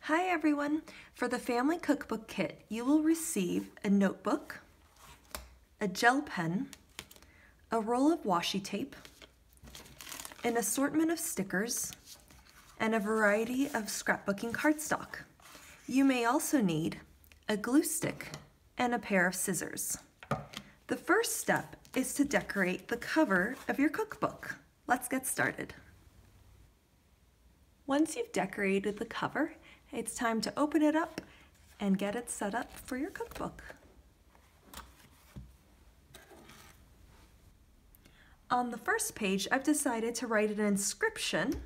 Hi everyone! For the Family Cookbook Kit, you will receive a notebook, a gel pen, a roll of washi tape, an assortment of stickers, and a variety of scrapbooking cardstock. You may also need a glue stick and a pair of scissors. The first step is to decorate the cover of your cookbook. Let's get started. Once you've decorated the cover, it's time to open it up and get it set up for your cookbook. On the first page, I've decided to write an inscription,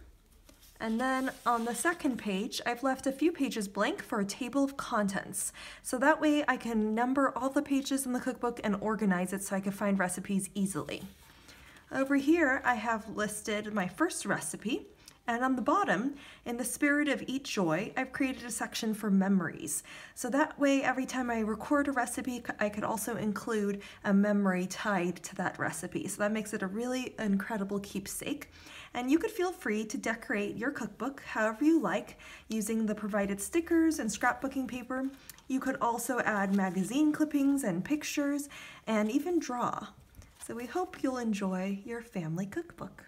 and then on the second page, I've left a few pages blank for a table of contents. So that way I can number all the pages in the cookbook and organize it so I can find recipes easily. Over here, I have listed my first recipe. And on the bottom, in the spirit of Eat Joy, I've created a section for memories. So that way, every time I record a recipe, I could also include a memory tied to that recipe. So that makes it a really incredible keepsake. And you could feel free to decorate your cookbook however you like, using the provided stickers and scrapbooking paper. You could also add magazine clippings and pictures, and even draw. So we hope you'll enjoy your family cookbook.